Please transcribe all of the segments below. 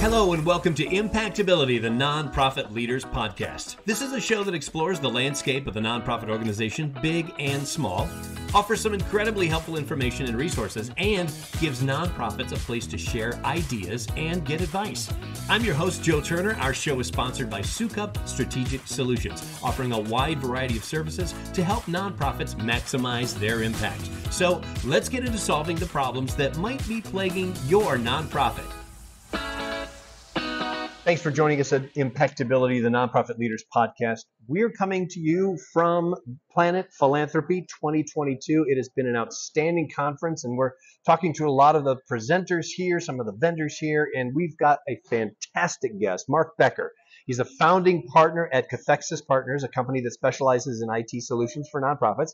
Hello and welcome to Impactability, the Nonprofit Leaders Podcast. This is a show that explores the landscape of the nonprofit organization, big and small, offers some incredibly helpful information and resources, and gives nonprofits a place to share ideas and get advice. I'm your host, Joe Turner. Our show is sponsored by Soukup Strategic Solutions, offering a wide variety of services to help nonprofits maximize their impact. So let's get into solving the problems that might be plaguing your nonprofit. Thanks for joining us at Impactability, the Nonprofit Leaders Podcast. We're coming to you from Planet Philanthropy 2022. It has been an outstanding conference, and we're talking to a lot of the presenters here, some of the vendors here, and we've got a fantastic guest, Mark Becker. He's a founding partner at Cathexis Partners, a company that specializes in IT solutions for nonprofits.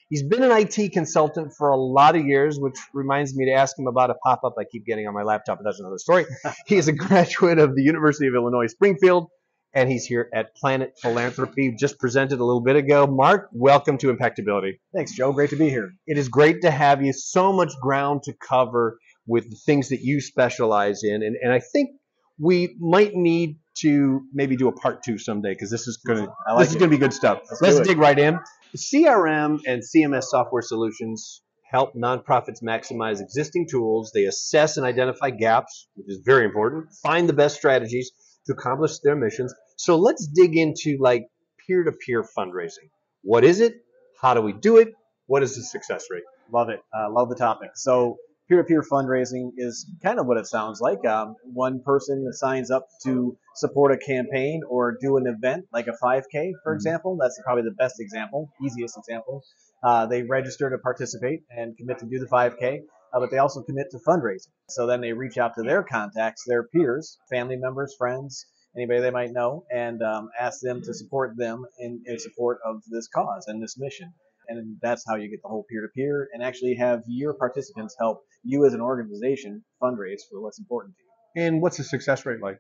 He's been an IT consultant for a lot of years, which reminds me to ask him about a pop-up I keep getting on my laptop, but that's another story. He is a graduate of the University of Illinois Springfield, and he's here at Planet Philanthropy, just presented a little bit ago. Mark, welcome to Impactability. Thanks, Joe. Great to be here. It is great to have you. So much ground to cover with the things that you specialize in, and I think we might need to maybe do a part two someday, because this is going to be good stuff. Let's dig right in. CRM and CMS software solutions help nonprofits maximize existing tools. They assess and identify gaps, which is very important, find the best strategies to accomplish their missions. So let's dig into like peer-to-peer fundraising. What is it? How do we do it? What is the success rate? Love it. Love the topic. So peer-to-peer fundraising is kind of what it sounds like. One person signs up to support a campaign or do an event like a 5K, for example. That's probably the best example, easiest example. They register to participate and commit to do the 5K, but they also commit to fundraising. So then they reach out to their contacts, their peers, family members, friends, anybody they might know, and ask them to support them in support of this cause and this mission. And that's how you get the whole peer-to-peer and actually have your participants help you as an organization fundraise for what's important to you. And what's the success rate like?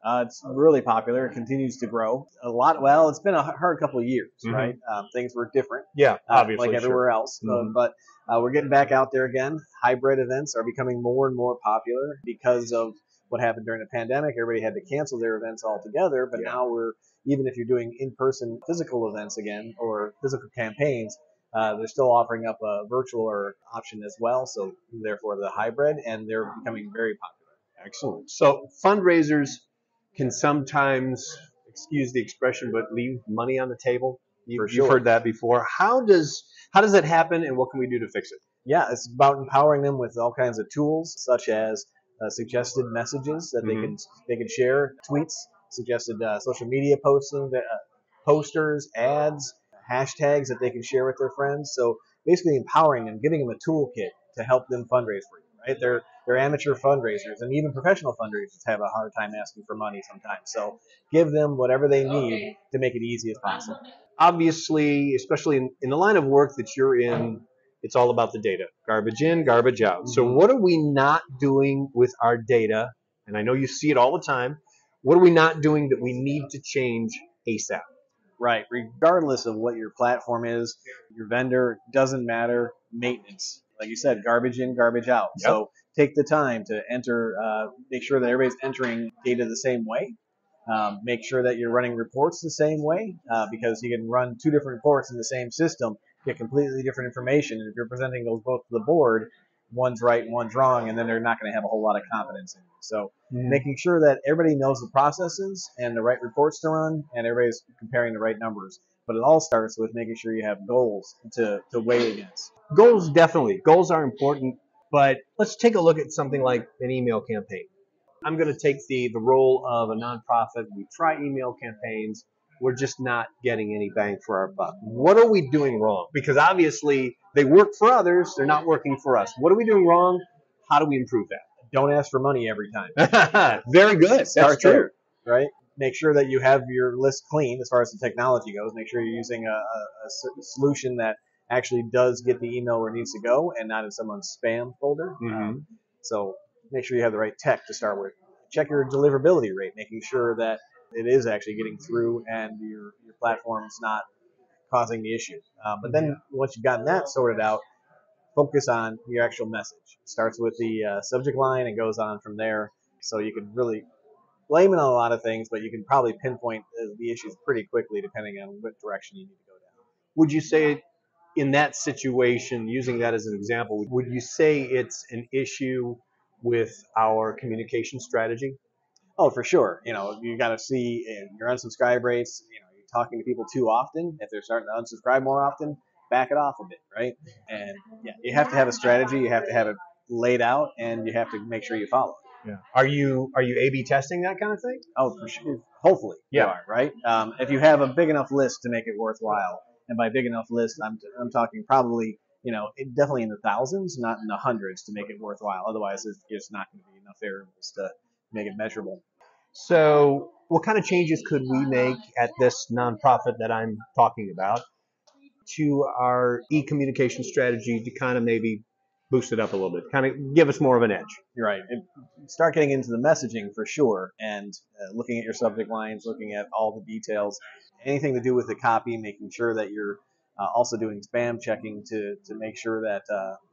It's really popular. It continues to grow a lot. Well, it's been a hard couple of years, right? Things were different. Yeah, obviously. Like everywhere else. But we're getting back out there again. Hybrid events are becoming more and more popular because of what happened during the pandemic. Everybody had to cancel their events altogether. But now even if you're doing in-person physical events again or physical campaigns, they're still offering up a virtual or option as well. So therefore the hybrid, and they're becoming very popular. Excellent. So fundraisers can sometimes, excuse the expression, but leave money on the table. You've heard that before. How does that happen, and what can we do to fix it? Yeah, it's about empowering them with all kinds of tools, such as suggested messages that they can share, tweets, suggested social media posting, posters, ads, hashtags that they can share with their friends. So basically empowering them, giving them a toolkit to help them fundraise for you, right? They're amateur fundraisers, and even professional fundraisers have a hard time asking for money sometimes. So give them whatever they need to make it easy as possible. Obviously, especially in the line of work that you're in, it's all about the data. Garbage in, garbage out. So what are we not doing with our data? And I know you see it all the time. What are we not doing that we need to change ASAP? Right. Regardless of what your platform is, your vendor, doesn't matter. Maintenance. Like you said, garbage in, garbage out. Yep. So take the time to enter, make sure that everybody's entering data the same way. Make sure that you're running reports the same way, because you can run two different reports in the same system, get completely different information. And if you're presenting those both to the board, one's right and one's wrong, and then they're not going to have a whole lot of confidence in you. So making sure that everybody knows the processes and the right reports to run, and everybody's comparing the right numbers. But it all starts with making sure you have goals to weigh against. Goals, definitely. Goals are important, but let's take a look at something like an email campaign. I'm going to take the role of a nonprofit. We try email campaigns. We're just not getting any bang for our buck. What are we doing wrong? Because obviously they work for others. They're not working for us. What are we doing wrong? How do we improve that? Don't ask for money every time. Very good. That's true. Right? Make sure that you have your list clean as far as the technology goes. Make sure you're using a solution that actually does get the email where it needs to go and not in someone's spam folder. So make sure you have the right tech to start with. Check your deliverability rate, making sure that it is actually getting through and your platform's not causing the issue. But then once you've gotten that sorted out, focus on your actual message. It starts with the subject line and goes on from there, so you can really blame it on a lot of things, but you can probably pinpoint the issues pretty quickly depending on what direction you need to go down. Would you say in that situation, using that as an example, would you say it's an issue with our communication strategy? Oh, for sure. You got to see your unsubscribe rates. You're talking to people too often. If they're starting to unsubscribe more often, back it off a bit, right? And yeah, you have to have a strategy. You have to have it laid out, and you have to make sure you follow it. Yeah. Are you A/B testing that kind of thing? Oh, for sure. Hopefully, you are, right? If you have a big enough list to make it worthwhile, and by big enough list, I'm talking probably definitely in the thousands, not in the hundreds, to make it worthwhile. Otherwise, it's just not going to be enough variables to make it measurable. So what kind of changes could we make at this nonprofit that I'm talking about to our e-communication strategy to kind of maybe boost it up a little bit, kind of give us more of an edge? You're right. Start getting into the messaging for sure, and looking at your subject lines, looking at all the details, anything to do with the copy, making sure that you're also doing spam checking to make sure that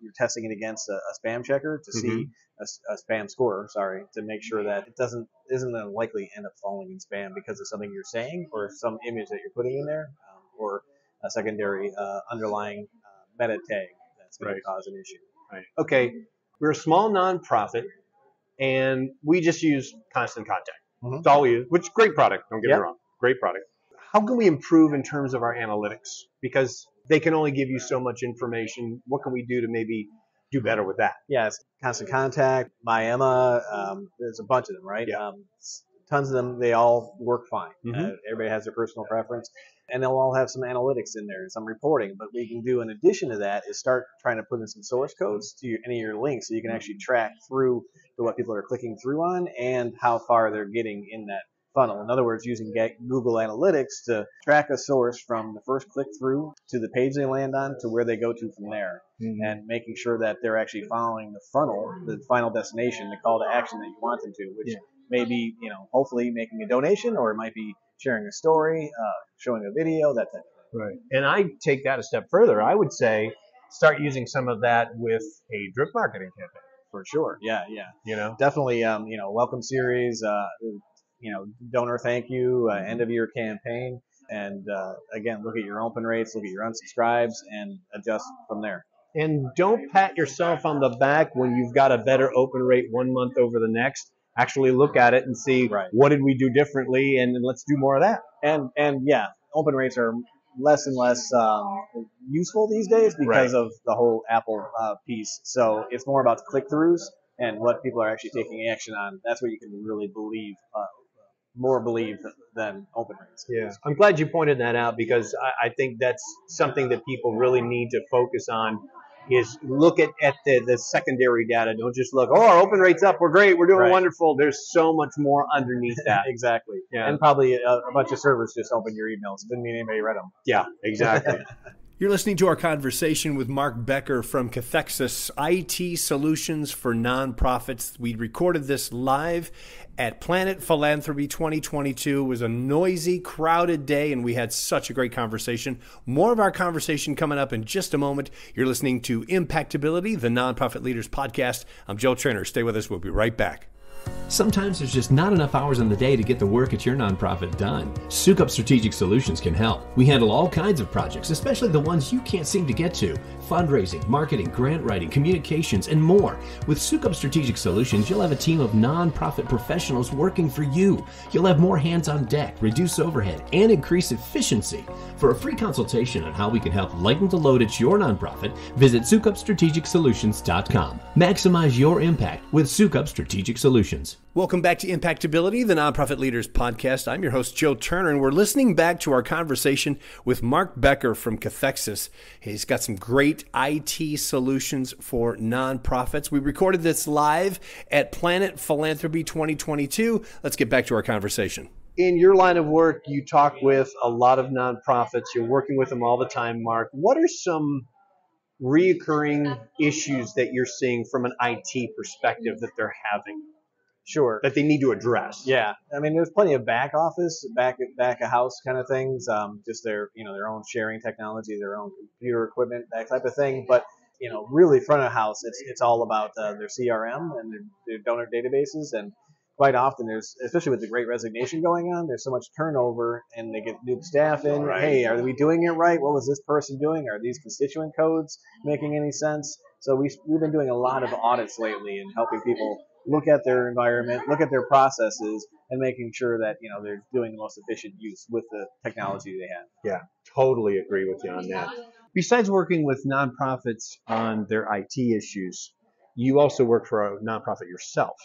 you're testing it against a spam checker to see a spam scorer, to make sure that it isn't likely end up falling in spam because of something you're saying or some image that you're putting in there, or a secondary underlying meta tag that's going to cause an issue. Right. Okay, we're a small nonprofit, and we just use Constant Contact. That's all we use, which is a great product, don't get me wrong. Great product. How can we improve in terms of our analytics? Because they can only give you so much information. What can we do to maybe do better with that? Yeah, it's Constant Contact, MyEmma, there's a bunch of them, right? Yeah. Tons of them, they all work fine. Everybody has their personal preference, and they'll all have some analytics in there and some reporting. But what you can do in addition to that is start trying to put in some source codes to any of your links so you can actually track through to what people are clicking through on and how far they're getting in that funnel. In other words, using Google Analytics to track a source from the first click through to the page they land on to where they go to from there, and making sure that they're actually following the funnel, the final destination, the call to action that you want them to, which may be, hopefully making a donation, or it might be sharing a story, showing a video, that type of thing. Right. And I take that a step further. I would say start using some of that with a drip marketing campaign. For sure. Yeah. Definitely, welcome series, donor thank you, end of year campaign, and again, look at your open rates, look at your unsubscribes, and adjust from there. And don't pat yourself on the back when you've got a better open rate 1 month over the next. Actually look at it and see what did we do differently, and let's do more of that. And yeah, open rates are less and less useful these days because of the whole Apple piece. So it's more about the click-throughs and what people are actually taking action on. That's what you can really believe than open rates. Yeah, I'm glad you pointed that out, because I think that's something that people really need to focus on, is look at the secondary data. Don't just look, our open rate's up, we're great, we're doing wonderful. There's so much more underneath that. Exactly. Yeah. And probably a bunch of servers just opened your emails. Didn't mean anybody read them. Yeah, exactly. You're listening to our conversation with Mark Becker from Cathexis, IT Solutions for Nonprofits. We recorded this live at Planet Philanthropy 2022. It was a noisy, crowded day, and we had such a great conversation. More of our conversation coming up in just a moment. You're listening to Impactability, the Nonprofit Leaders Podcast. I'm Joe Turner. Stay with us. We'll be right back. Sometimes there's just not enough hours in the day to get the work at your nonprofit done. Soukup Strategic Solutions can help. We handle all kinds of projects, especially the ones you can't seem to get to. Fundraising, marketing, grant writing, communications, and more. With Soukup Strategic Solutions, you'll have a team of nonprofit professionals working for you. You'll have more hands on deck, reduce overhead, and increase efficiency. For a free consultation on how we can help lighten the load at your nonprofit, visit SoukupStrategicSolutions.com. Maximize your impact with Soukup Strategic Solutions. Welcome back to Impactability, the Nonprofit Leaders Podcast. I'm your host, Joe Turner, and we're listening back to our conversation with Mark Becker from Cathexis. He's got some great IT solutions for nonprofits. We recorded this live at Planet Philanthropy 2022. Let's get back to our conversation. In your line of work, you talk with a lot of nonprofits. You're working with them all the time, Mark. What are some reoccurring issues that you're seeing from an IT perspective that they're having? Sure. That they need to address. Yeah. I mean, there's plenty of back office, back of house kind of things, just their own sharing technology, their own computer equipment, that type of thing. But, really front of house, it's all about their CRM and their donor databases. And, quite often there's, especially with the great resignation going on, there's so much turnover and they get new staff in. Right. Hey, are we doing it right? What was this person doing? Are these constituent codes making any sense? So we've been doing a lot of audits lately and helping people look at their environment, look at their processes, and making sure that, you know, they're doing the most efficient use with the technology they have. Yeah, totally agree with you on that. Besides working with nonprofits on their IT issues, you also work for a nonprofit yourself.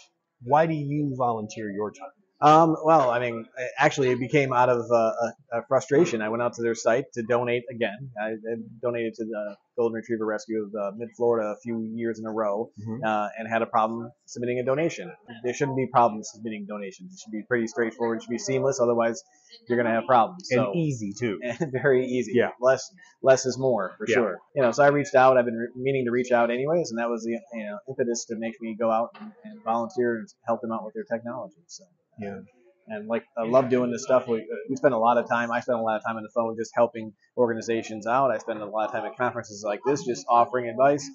Why do you volunteer your time? Well, I mean, actually, it became out of a frustration. I went out to their site to donate again. I donated to the Golden Retriever Rescue of Mid-Florida a few years in a row, and had a problem submitting a donation. There shouldn't be problems submitting donations. It should be pretty straightforward. It should be seamless. Otherwise, you're going to have problems. And easy, too. And very easy. Yeah. Less is more, for sure. You know, so I reached out. I've been meaning to reach out anyways, and that was the impetus to make me go out and volunteer and help them out with their technology. So. Yeah. And like, I love doing this stuff. We spend a lot of time. I spend a lot of time on the phone just helping organizations out. I spend a lot of time at conferences like this, just offering advice.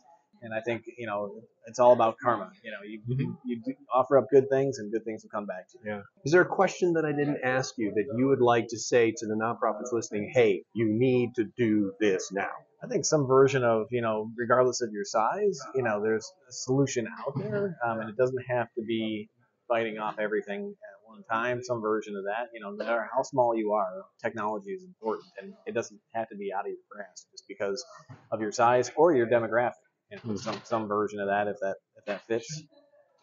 And I think, you know, it's all about karma. You know, you do offer up good things and good things will come back to you. Yeah. Is there a question that I didn't ask you that you would like to say to the nonprofits listening, hey, you need to do this now? I think some version of, you know, regardless of your size, you know, there's a solution out there, and it doesn't have to be biting off everything at one time. Some version of that, you know, no matter how small you are, technology is important, and it doesn't have to be out of your grasp just because of your size or your demographic. You know, some version of that, if that fits.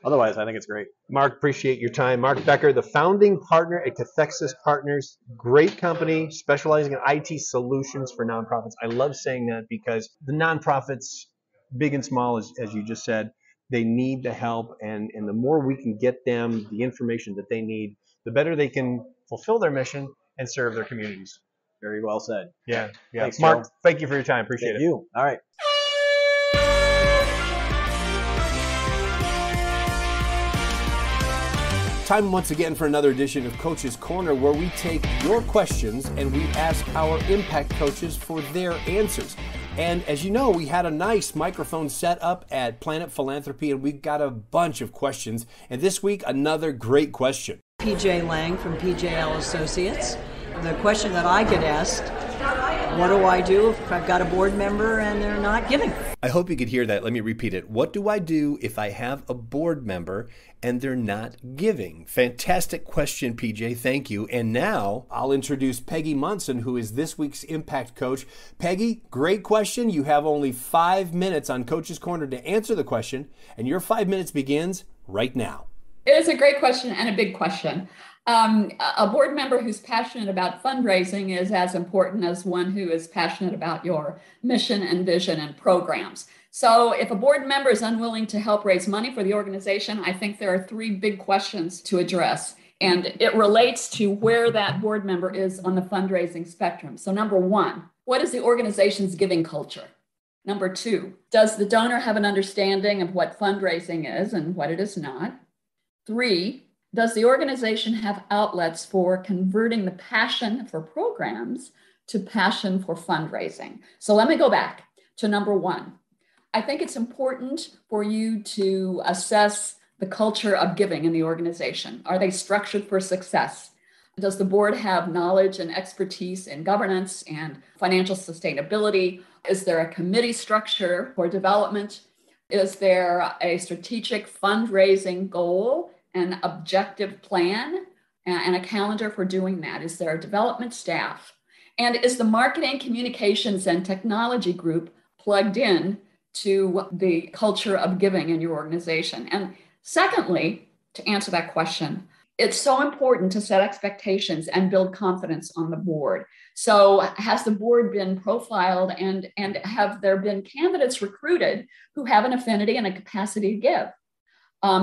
Otherwise, I think it's great. Mark, appreciate your time. Mark Becker, the founding partner at Cathexis Partners, great company specializing in IT solutions for nonprofits. I love saying that because the nonprofits, big and small, as you just said, they need the help, and the more we can get them the information that they need, the better they can fulfill their mission and serve their communities. Very well said. Yeah. Thanks, Mark, Joe. thank you for your time. Appreciate Thank it. you. All right. Time once again for another edition of Coach's Corner, where we take your questions and we ask our impact coaches for their answers. And as you know, we had a nice microphone set up at Planet Philanthropy, and we've got a bunch of questions. And this week, another great question. PJ Lang from PJL Associates. The question that I get asked, what do I do if I've got a board member and they're not giving? I hope you could hear that. Let me repeat it. What do I do if I have a board member and they're not giving? Fantastic question, PJ. Thank you. And now I'll introduce Peggy Munson, who is this week's Impact Coach. Peggy, great question. You have only 5 minutes on Coach's Corner to answer the question, and your 5 minutes begins right now. It is a great question and a big question. A board member who's passionate about fundraising is as important as one who is passionate about your mission and vision and programs. So if a board member is unwilling to help raise money for the organization, I think there are 3 big questions to address. And it relates to where that board member is on the fundraising spectrum. So number 1, what is the organization's giving culture? Number 2, does the donor have an understanding of what fundraising is and what it is not? 3, does the organization have outlets for converting the passion for programs to passion for fundraising? So let me go back to number 1. I think it's important for you to assess the culture of giving in the organization. Are they structured for success? Does the board have knowledge and expertise in governance and financial sustainability? Is there a committee structure for development? Is there a strategic fundraising goal, an objective plan, and a calendar for doing that? Is there a development staff? And is the marketing, communications, and technology group plugged in to the culture of giving in your organization? And secondly, to answer that question, it's so important to set expectations and build confidence on the board. So has the board been profiled, and have there been candidates recruited who have an affinity and a capacity to give?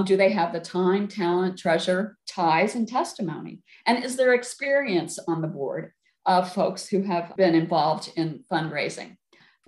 Do they have the time, talent, treasure, ties, and testimony? And is there experience on the board of folks who have been involved in fundraising?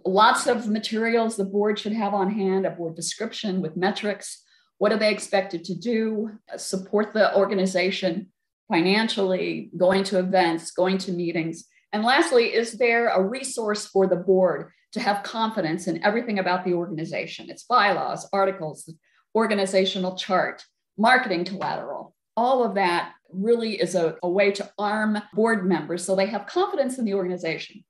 Lots of materials the board should have on hand, a board description with metrics. What are they expected to do? Support the organization financially, going to events, going to meetings. And lastly, is there a resource for the board to have confidence in everything about the organization? Its bylaws, articles, organizational chart, marketing collateral, All of that really is a way to arm board members so they have confidence in the organization.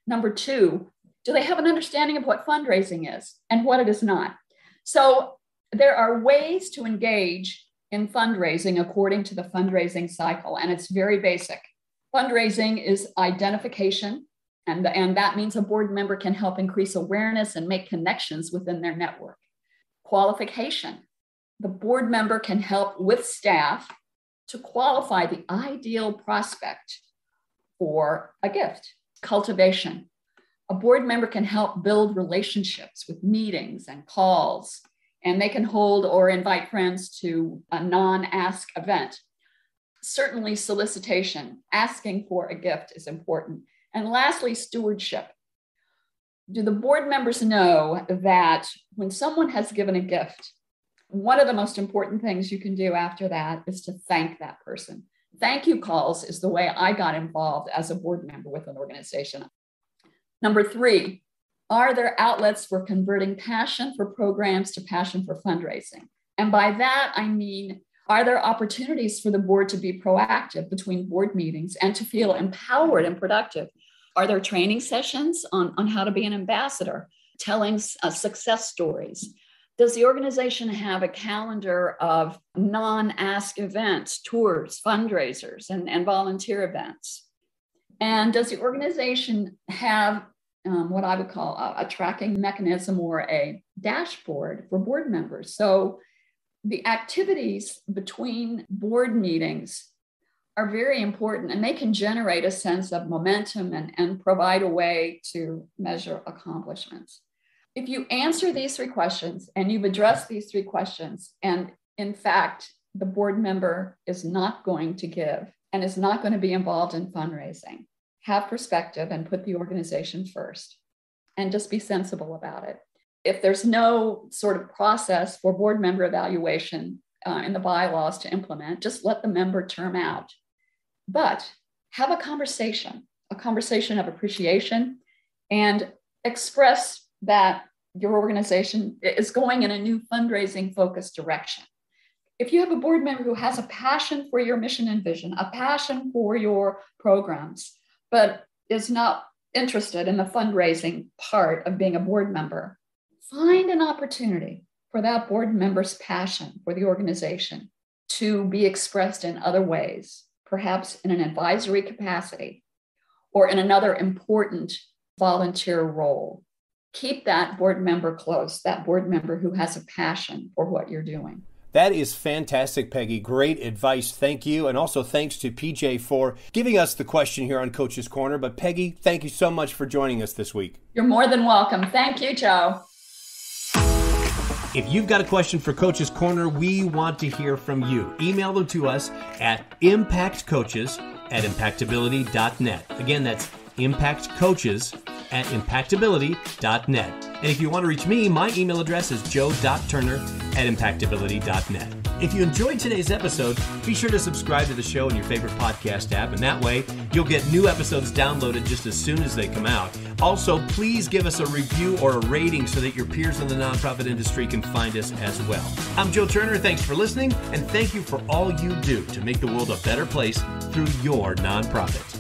Number two, do they have an understanding of what fundraising is and what it is not? So there are ways to engage in fundraising according to the fundraising cycle, and it's very basic. Fundraising is identification, and that means a board member can help increase awareness and make connections within their network. Qualification. The board member can help with staff to qualify the ideal prospect for a gift. Cultivation. A board member can help build relationships with meetings and calls, and they can hold or invite friends to a non-ask event. Certainly solicitation, asking for a gift is important. And lastly, stewardship. Do the board members know that when someone has given a gift, one of the most important things you can do after that is to thank that person. Thank you calls is the way I got involved as a board member with an organization. Number three, are there outlets for converting passion for programs to passion for fundraising? And by that, I mean, are there opportunities for the board to be proactive between board meetings and to feel empowered and productive? Are there training sessions on how to be an ambassador, telling success stories? Does the organization have a calendar of non-ask events, tours, fundraisers, and volunteer events? And does the organization have what I would call a tracking mechanism or a dashboard for board members? So the activities between board meetings are very important, and they can generate a sense of momentum and provide a way to measure accomplishments. If you answer these three questions and you've addressed these three questions, and in fact, the board member is not going to give and is not going to be involved in fundraising, have perspective and put the organization first, and just be sensible about it. If there's no sort of process for board member evaluation in the bylaws to implement, just let the member term out. But have a conversation of appreciation, and express that your organization is going in a new fundraising focused direction. If you have a board member who has a passion for your mission and vision, a passion for your programs, but is not interested in the fundraising part of being a board member, find an opportunity for that board member's passion for the organization to be expressed in other ways, perhaps in an advisory capacity or in another important volunteer role. Keep that board member close, that board member who has a passion for what you're doing. That is fantastic, Peggy. Great advice. Thank you. And also thanks to PJ for giving us the question here on Coach's Corner. But Peggy, thank you so much for joining us this week. You're more than welcome. Thank you, Joe. If you've got a question for Coach's Corner, we want to hear from you. Email them to us at impactcoaches@impactability.net. Again, that's impactcoaches@impactability.net. And if you want to reach me, my email address is joe.turner@impactability.net. If you enjoyed today's episode, be sure to subscribe to the show in your favorite podcast app, and that way you'll get new episodes downloaded just as soon as they come out. Also, please give us a review or a rating so that your peers in the nonprofit industry can find us as well. I'm Joe Turner. Thanks for listening, and thank you for all you do to make the world a better place through your nonprofit.